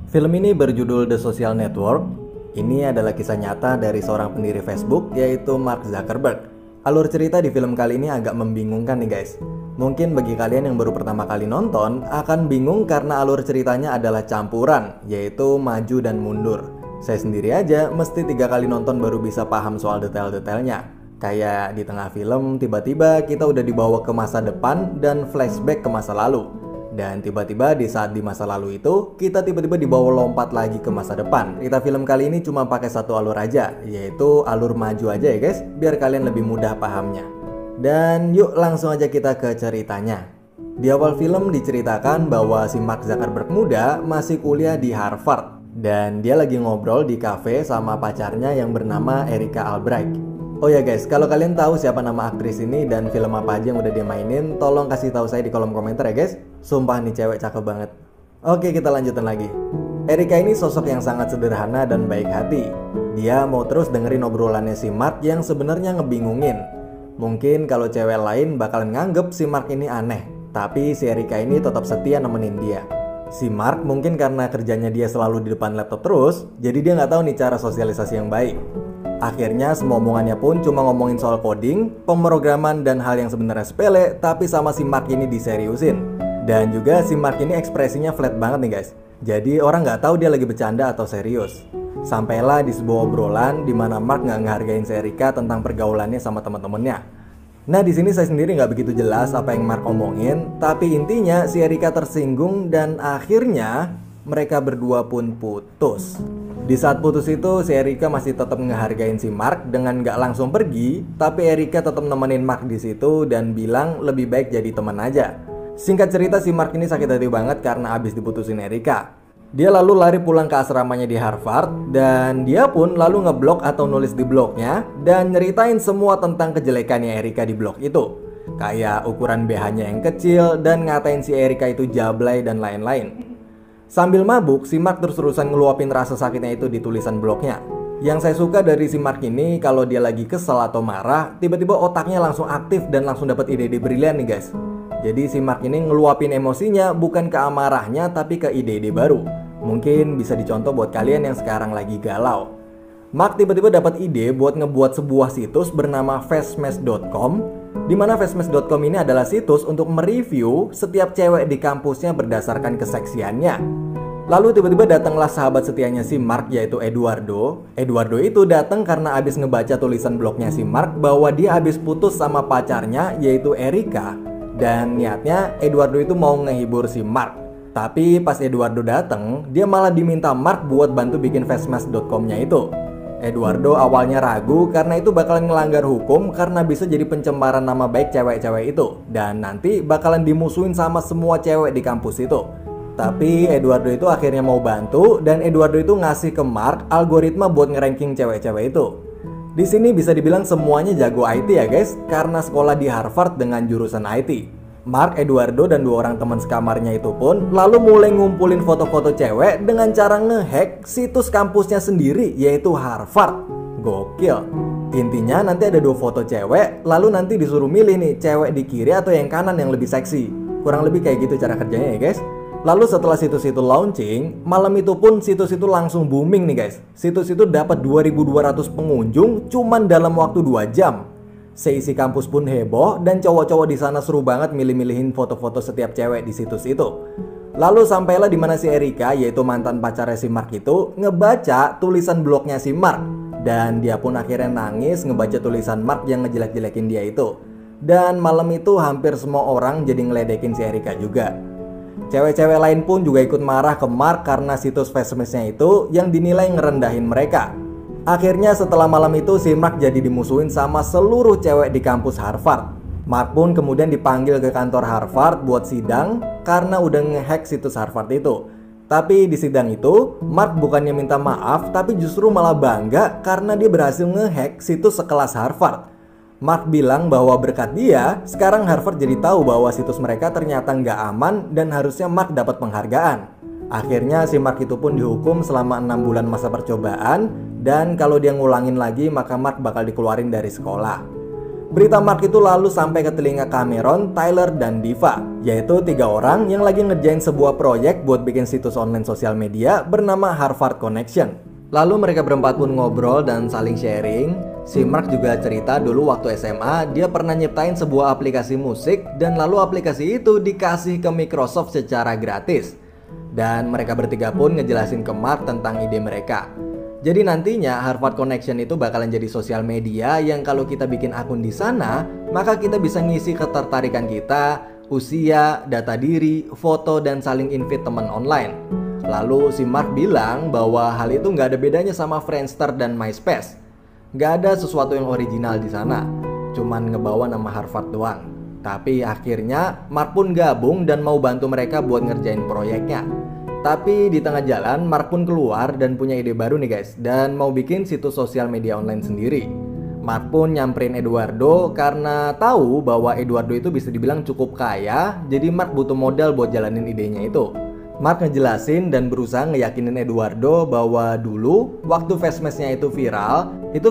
Film ini berjudul The Social Network. Ini adalah kisah nyata dari seorang pendiri Facebook, yaitu Mark Zuckerberg. Alur cerita di film kali ini agak membingungkan nih guys. Mungkin bagi kalian yang baru pertama kali nonton akan bingung karena alur ceritanya adalah campuran, yaitu maju dan mundur. Saya sendiri aja mesti 3 kali nonton baru bisa paham soal detail-detailnya. Kayak di tengah film tiba-tiba kita udah dibawa ke masa depan dan flashback ke masa lalu. Dan tiba-tiba di saat di masa lalu itu, kita tiba-tiba dibawa lompat lagi ke masa depan. Cerita film kali ini cuma pakai satu alur aja, yaitu alur maju aja ya guys, biar kalian lebih mudah pahamnya. Dan yuk langsung aja kita ke ceritanya. Di awal film diceritakan bahwa si Mark Zuckerberg muda masih kuliah di Harvard. Dan dia lagi ngobrol di cafe sama pacarnya yang bernama Erika Albright. Oh ya guys, kalau kalian tahu siapa nama aktris ini dan film apa aja yang udah dia mainin, tolong kasih tahu saya di kolom komentar ya guys. Sumpah nih cewek cakep banget. Oke, kita lanjutin lagi. Erika ini sosok yang sangat sederhana dan baik hati. Dia mau terus dengerin obrolannya si Mark yang sebenarnya ngebingungin. Mungkin kalau cewek lain bakalan nganggep si Mark ini aneh, tapi si Erika ini tetap setia nemenin dia. Si Mark mungkin karena kerjanya dia selalu di depan laptop terus, jadi dia nggak tahu nih cara sosialisasi yang baik. Akhirnya semua omongannya pun cuma ngomongin soal coding, pemrograman, dan hal yang sebenarnya sepele, tapi sama si Mark ini diseriusin. Dan juga si Mark ini ekspresinya flat banget nih guys. Jadi orang nggak tahu dia lagi bercanda atau serius. Sampailah di sebuah obrolan di mana Mark nggak ngehargain si Erika tentang pergaulannya sama teman-temannya. Nah di sini saya sendiri nggak begitu jelas apa yang Mark omongin, tapi intinya si Erika tersinggung dan akhirnya mereka berdua pun putus. Di saat putus itu, si Erika masih tetap ngehargain si Mark dengan gak langsung pergi, tapi Erika tetap nemenin Mark di situ dan bilang lebih baik jadi teman aja. Singkat cerita, si Mark ini sakit hati banget karena abis diputusin Erika. Dia lalu lari pulang ke asramanya di Harvard dan dia pun lalu ngeblok atau nulis di blognya dan nyeritain semua tentang kejelekannya Erika di blog itu. Kayak ukuran BH-nya yang kecil dan ngatain si Erika itu jablay dan lain-lain. Sambil mabuk, si Mark terus-terusan ngeluapin rasa sakitnya itu di tulisan blognya. Yang saya suka dari si Mark ini, kalau dia lagi kesel atau marah, tiba-tiba otaknya langsung aktif dan langsung dapat ide-ide brilian nih guys. Jadi si Mark ini ngeluapin emosinya bukan ke amarahnya tapi ke ide-ide baru. Mungkin bisa dicontoh buat kalian yang sekarang lagi galau. Mark tiba-tiba dapat ide buat ngebuat sebuah situs bernama fastmess.com, di mana fastmess.com ini adalah situs untuk mereview setiap cewek di kampusnya berdasarkan keseksiannya. Lalu tiba-tiba datanglah sahabat setianya si Mark, yaitu Eduardo. Eduardo itu datang karena abis ngebaca tulisan blognya si Mark bahwa dia abis putus sama pacarnya, yaitu Erika. Dan niatnya Eduardo itu mau ngehibur si Mark. Tapi pas Eduardo datang, dia malah diminta Mark buat bantu bikin fastmess.com-nya itu. Eduardo awalnya ragu karena itu bakalan ngelanggar hukum karena bisa jadi pencemaran nama baik cewek-cewek itu. Dan nanti bakalan dimusuhin sama semua cewek di kampus itu. Tapi Eduardo itu akhirnya mau bantu dan Eduardo itu ngasih ke Mark algoritma buat ngeranking cewek-cewek itu. Di sini bisa dibilang semuanya jago IT ya guys, karena sekolah di Harvard dengan jurusan IT. Mark, Eduardo, dan 2 orang teman sekamarnya itu pun lalu mulai ngumpulin foto-foto cewek dengan cara ngehack situs kampusnya sendiri, yaitu Harvard. Gokil. Intinya nanti ada 2 foto cewek, lalu nanti disuruh milih nih cewek di kiri atau yang kanan yang lebih seksi. Kurang lebih kayak gitu cara kerjanya ya guys. Lalu setelah situs itu launching, malam itu pun situs itu langsung booming nih guys. Situs itu dapat 2.200 pengunjung cuman dalam waktu 2 jam. Seisi kampus pun heboh dan cowok-cowok di sana seru banget milih-milihin foto-foto setiap cewek di situs itu. Lalu sampailah di mana si Erika, yaitu mantan pacarnya si Mark itu, ngebaca tulisan blognya si Mark. Dan dia pun akhirnya nangis ngebaca tulisan Mark yang ngejelek-jelekin dia itu. Dan malam itu hampir semua orang jadi ngeledekin si Erika juga. Cewek-cewek lain pun juga ikut marah ke Mark karena situs fastmess-nya itu yang dinilai ngerendahin mereka. Akhirnya setelah malam itu si Mark jadi dimusuhin sama seluruh cewek di kampus Harvard. Mark pun kemudian dipanggil ke kantor Harvard buat sidang karena udah ngehack situs Harvard itu. Tapi di sidang itu, Mark bukannya minta maaf tapi justru malah bangga karena dia berhasil ngehack situs sekelas Harvard. Mark bilang bahwa berkat dia, sekarang Harvard jadi tahu bahwa situs mereka ternyata nggak aman dan harusnya Mark dapat penghargaan. Akhirnya si Mark itu pun dihukum selama 6 bulan masa percobaan dan kalau dia ngulangin lagi maka Mark bakal dikeluarin dari sekolah. Berita Mark itu lalu sampai ke telinga Cameron, Tyler, dan Diva, yaitu 3 orang yang lagi ngerjain sebuah proyek buat bikin situs online sosial media bernama Harvard Connection. Lalu mereka berempat pun ngobrol dan saling sharing. Si Mark juga cerita dulu waktu SMA dia pernah nyiptain sebuah aplikasi musik dan lalu aplikasi itu dikasih ke Microsoft secara gratis. Dan mereka bertiga pun ngejelasin ke Mark tentang ide mereka. Jadi nantinya Harvard Connection itu bakalan jadi sosial media yang kalau kita bikin akun di sana, maka kita bisa ngisi ketertarikan kita, usia, data diri, foto, dan saling invite teman online. Lalu si Mark bilang bahwa hal itu nggak ada bedanya sama Friendster dan MySpace. Nggak ada sesuatu yang original di sana, cuman ngebawa nama Harvard doang. Tapi akhirnya Mark pun gabung dan mau bantu mereka buat ngerjain proyeknya. Tapi di tengah jalan Mark pun keluar dan punya ide baru nih guys, dan mau bikin situs sosial media online sendiri. Mark pun nyamperin Eduardo karena tahu bahwa Eduardo itu bisa dibilang cukup kaya, jadi Mark butuh modal buat jalanin idenya itu. Mark ngejelasin dan berusaha ngeyakinin Eduardo bahwa dulu waktu Fastmash-nya itu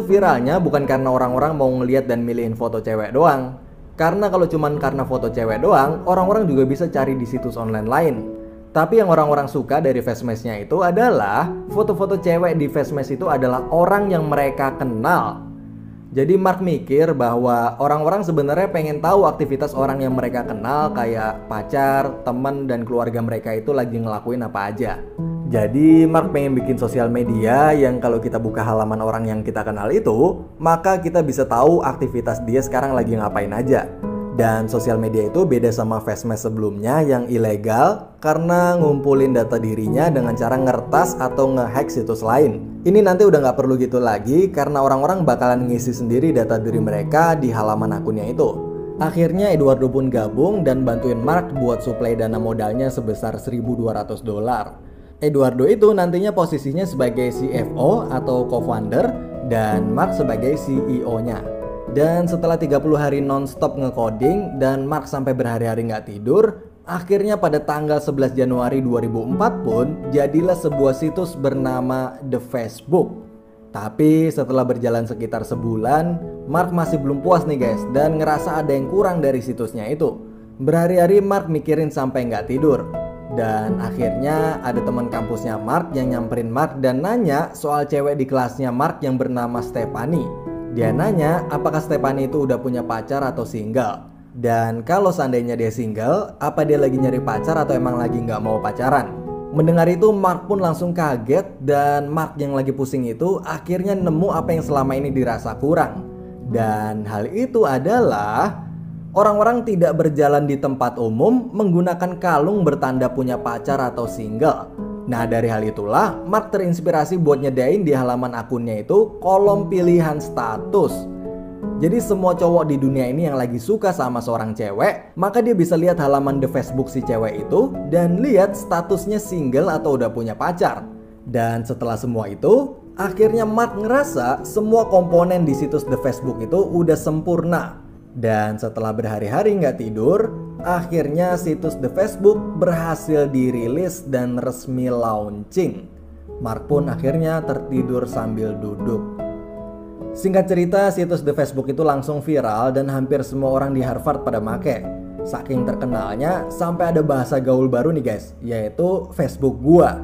viralnya bukan karena orang-orang mau ngeliat dan milihin foto cewek doang. Karena kalau cuman karena foto cewek doang, orang-orang juga bisa cari di situs online lain. Tapi yang orang-orang suka dari Fastmash-nya itu adalah foto-foto cewek di Fastmash itu adalah orang yang mereka kenal. Jadi Mark mikir bahwa orang-orang sebenarnya pengen tahu aktivitas orang yang mereka kenal kayak pacar, teman, dan keluarga mereka itu lagi ngelakuin apa aja. Jadi Mark pengen bikin sosial media yang kalau kita buka halaman orang yang kita kenal itu, maka kita bisa tahu aktivitas dia sekarang lagi ngapain aja. Dan sosial media itu beda sama Fastmash sebelumnya yang ilegal karena ngumpulin data dirinya dengan cara ngertas atau ngehack situs lain. Ini nanti udah nggak perlu gitu lagi karena orang-orang bakalan ngisi sendiri data diri mereka di halaman akunnya itu. Akhirnya Eduardo pun gabung dan bantuin Mark buat suplai dana modalnya sebesar $1.200. Eduardo itu nantinya posisinya sebagai CFO atau co-founder dan Mark sebagai CEO-nya. Dan setelah 30 hari non-stop nge-coding dan Mark sampai berhari-hari nggak tidur, akhirnya pada tanggal 11 Januari 2004 pun jadilah sebuah situs bernama The Facebook. Tapi setelah berjalan sekitar sebulan, Mark masih belum puas nih guys dan ngerasa ada yang kurang dari situsnya itu. Berhari-hari Mark mikirin sampai nggak tidur. Dan akhirnya ada teman kampusnya Mark yang nyamperin Mark dan nanya soal cewek di kelasnya Mark yang bernama Stephanie. Dia nanya apakah Stephanie itu udah punya pacar atau single. Dan kalau seandainya dia single, apa dia lagi nyari pacar atau emang lagi nggak mau pacaran. Mendengar itu Mark pun langsung kaget dan Mark yang lagi pusing itu akhirnya nemu apa yang selama ini dirasa kurang. Dan hal itu adalah orang-orang tidak berjalan di tempat umum menggunakan kalung bertanda punya pacar atau single. Nah dari hal itulah Mark terinspirasi buat nyedain di halaman akunnya itu kolom pilihan status. Jadi semua cowok di dunia ini yang lagi suka sama seorang cewek, maka dia bisa lihat halaman The Facebook si cewek itu dan lihat statusnya single atau udah punya pacar. Dan setelah semua itu, akhirnya Mark ngerasa semua komponen di situs The Facebook itu udah sempurna. Dan setelah berhari-hari nggak tidur, akhirnya situs The Facebook berhasil dirilis dan resmi launching. Mark pun akhirnya tertidur sambil duduk. Singkat cerita, situs The Facebook itu langsung viral dan hampir semua orang di Harvard pada make. Saking terkenalnya, sampai ada bahasa gaul baru nih guys, yaitu Facebook gua.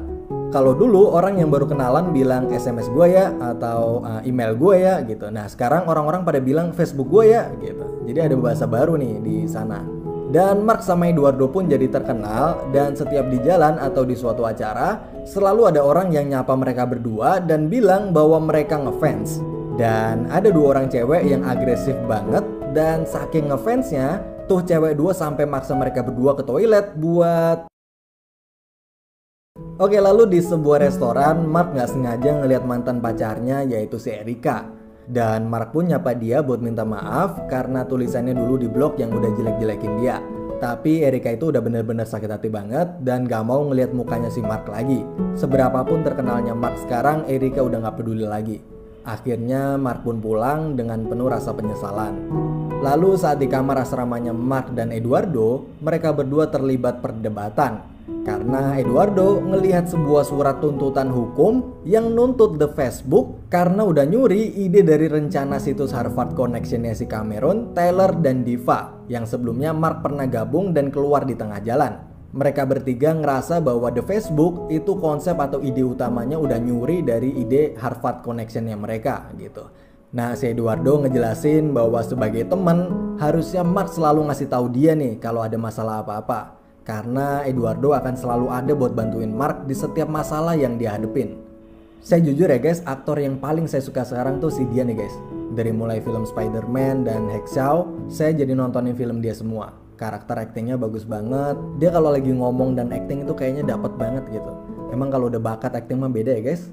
Kalau dulu orang yang baru kenalan bilang SMS gua ya atau email gua ya gitu. Nah sekarang orang-orang pada bilang Facebook gua ya gitu. Jadi ada bahasa baru nih di sana. Dan Mark sama Eduardo pun jadi terkenal dan setiap di jalan atau di suatu acara selalu ada orang yang nyapa mereka berdua dan bilang bahwa mereka ngefans. Dan ada 2 orang cewek yang agresif banget dan saking ngefansnya tuh cewek 2 sampai maksa mereka berdua ke toilet buat... Oke, lalu di sebuah restoran Mark nggak sengaja ngelihat mantan pacarnya yaitu si Erika. Dan Mark pun nyapa dia buat minta maaf karena tulisannya dulu di blog yang udah jelek-jelekin dia. Tapi Erika itu udah bener-bener sakit hati banget dan gak mau ngelihat mukanya si Mark lagi. Seberapapun terkenalnya Mark sekarang, Erika udah gak peduli lagi. Akhirnya Mark pun pulang dengan penuh rasa penyesalan. Lalu saat di kamar asramanya Mark dan Eduardo, mereka berdua terlibat perdebatan. Karena Eduardo ngelihat sebuah surat tuntutan hukum yang nuntut The Facebook karena udah nyuri ide dari rencana situs Harvard Connection-nya si Cameron, Tyler, dan Diva yang sebelumnya Mark pernah gabung dan keluar di tengah jalan. Mereka bertiga ngerasa bahwa The Facebook itu konsep atau ide utamanya udah nyuri dari ide Harvard Connection-nya mereka gitu. Nah, si Eduardo ngejelasin bahwa sebagai teman harusnya Mark selalu ngasih tahu dia nih kalau ada masalah apa-apa. Karena Eduardo akan selalu ada buat bantuin Mark di setiap masalah yang dia hadepin. Saya jujur ya guys, aktor yang paling saya suka sekarang tuh si dia nih guys. Dari mulai film Spider-Man dan Hacksaw, saya jadi nontonin film dia semua. Karakter aktingnya bagus banget. Dia kalau lagi ngomong dan acting itu kayaknya dapet banget gitu. Emang kalau udah bakat acting mah beda ya guys.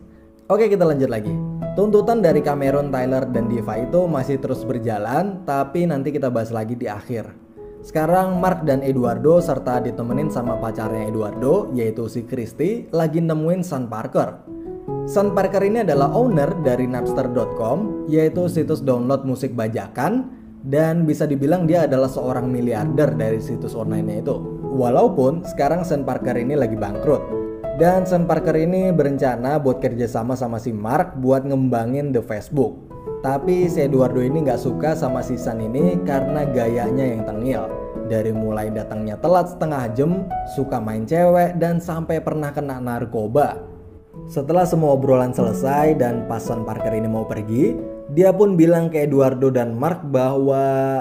Oke, kita lanjut lagi. Tuntutan dari Cameron, Tyler, dan Diva itu masih terus berjalan, tapi nanti kita bahas lagi di akhir. Sekarang Mark dan Eduardo serta ditemenin sama pacarnya Eduardo, yaitu si Christy, lagi nemuin Sean Parker. Sean Parker ini adalah owner dari Napster.com, yaitu situs download musik bajakan, dan bisa dibilang dia adalah seorang miliarder dari situs online-nya itu. Walaupun sekarang Sean Parker ini lagi bangkrut. Dan Sean Parker ini berencana buat kerjasama sama si Mark buat ngembangin The Facebook. Tapi si Eduardo ini gak suka sama si Sean ini karena gayanya yang tengil. Dari mulai datangnya telat setengah jam, suka main cewek, dan sampai pernah kena narkoba. Setelah semua obrolan selesai dan pas Sean Parker ini mau pergi, dia pun bilang ke Eduardo dan Mark bahwa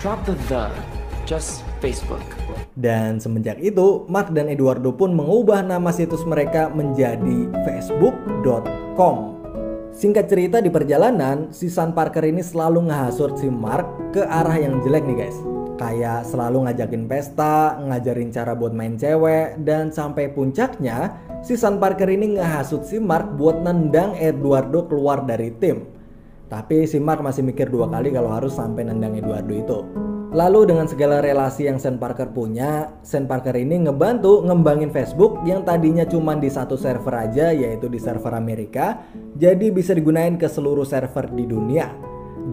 drop the, just Facebook. Dan semenjak itu, Mark dan Eduardo pun mengubah nama situs mereka menjadi facebook.com. Singkat cerita, di perjalanan, si Sean Parker ini selalu ngehasut si Mark ke arah yang jelek nih guys. Kayak selalu ngajakin pesta, ngajarin cara buat main cewek, dan sampai puncaknya, si Sean Parker ini ngehasut si Mark buat nendang Eduardo keluar dari tim. Tapi si Mark masih mikir dua kali kalau harus sampai nendang Eduardo itu. Lalu dengan segala relasi yang Sean Parker punya, Sean Parker ini ngebantu ngembangin Facebook yang tadinya cuma di satu server aja, yaitu di server Amerika, jadi bisa digunain ke seluruh server di dunia.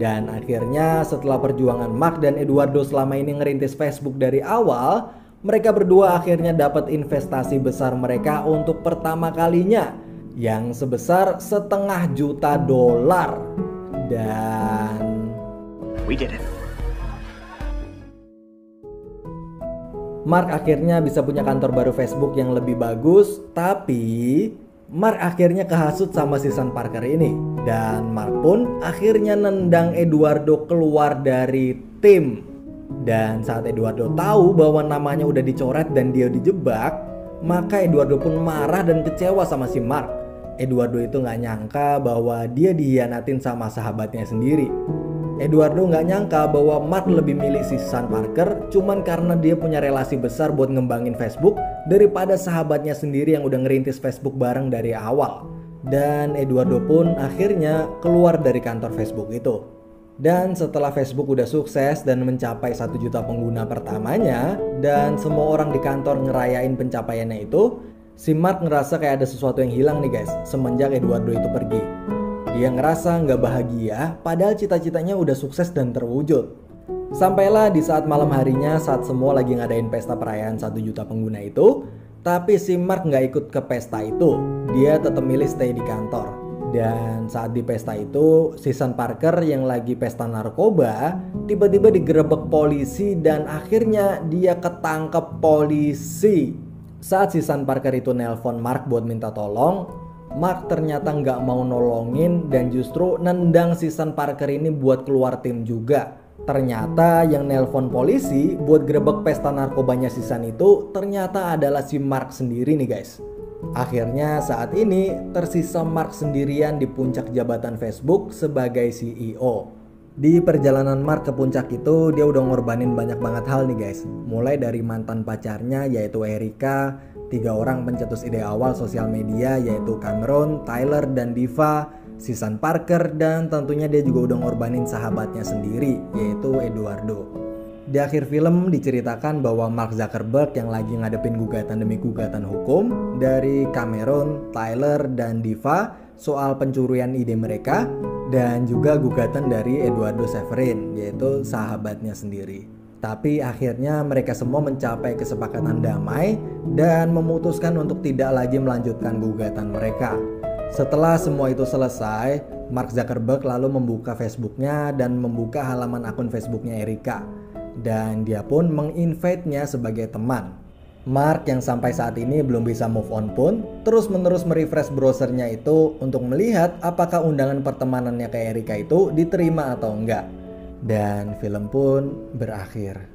Dan akhirnya setelah perjuangan Mark dan Eduardo selama ini ngerintis Facebook dari awal, mereka berdua akhirnya dapat investasi besar mereka untuk pertama kalinya yang sebesar $500 juta. Dan we did it. Mark akhirnya bisa punya kantor baru Facebook yang lebih bagus, tapi Mark akhirnya kehasut sama si Sean Parker ini. Dan Mark pun akhirnya nendang Eduardo keluar dari tim. Dan saat Eduardo tahu bahwa namanya udah dicoret dan dia dijebak, maka Eduardo pun marah dan kecewa sama si Mark. Eduardo itu gak nyangka bahwa dia dihianatin sama sahabatnya sendiri. Eduardo nggak nyangka bahwa Mark lebih milih si Sean Parker cuman karena dia punya relasi besar buat ngembangin Facebook daripada sahabatnya sendiri yang udah ngerintis Facebook bareng dari awal. Dan Eduardo pun akhirnya keluar dari kantor Facebook itu. Dan setelah Facebook udah sukses dan mencapai 1 juta pengguna pertamanya, dan semua orang di kantor ngerayain pencapaiannya itu, si Mark ngerasa kayak ada sesuatu yang hilang nih guys semenjak Eduardo itu pergi. Dia ngerasa nggak bahagia padahal cita-citanya udah sukses dan terwujud. Sampailah di saat malam harinya saat semua lagi ngadain pesta perayaan 1 juta pengguna itu. Tapi si Mark nggak ikut ke pesta itu. Dia tetap milih stay di kantor. Dan saat di pesta itu, si Sean Parker yang lagi pesta narkoba tiba-tiba digerebek polisi dan akhirnya dia ketangkep polisi. Saat si Sean Parker itu nelpon Mark buat minta tolong, Mark ternyata nggak mau nolongin dan justru nendang si Sean Parker ini buat keluar tim juga. Ternyata yang nelpon polisi buat grebek pesta narkobanya si Sean itu ternyata adalah si Mark sendiri nih guys. Akhirnya saat ini tersisa Mark sendirian di puncak jabatan Facebook sebagai CEO. Di perjalanan Mark ke puncak itu dia udah ngorbanin banyak banget hal nih guys. Mulai dari mantan pacarnya yaitu Erika, 3 orang pencetus ide awal sosial media yaitu Cameron, Tyler, dan Diva, si Sean Parker, dan tentunya dia juga udah ngorbanin sahabatnya sendiri yaitu Eduardo. Di akhir film diceritakan bahwa Mark Zuckerberg yang lagi ngadepin gugatan demi gugatan hukum dari Cameron, Tyler, dan Diva soal pencurian ide mereka, dan juga gugatan dari Eduardo Severin yaitu sahabatnya sendiri. Tapi akhirnya mereka semua mencapai kesepakatan damai dan memutuskan untuk tidak lagi melanjutkan gugatan mereka. Setelah semua itu selesai, Mark Zuckerberg lalu membuka Facebooknya dan membuka halaman akun Facebooknya Erika. Dan dia pun menginvite-nya sebagai teman. Mark yang sampai saat ini belum bisa move on pun terus-menerus merefresh browsernya itu untuk melihat apakah undangan pertemanannya ke Erika itu diterima atau enggak. Dan film pun berakhir.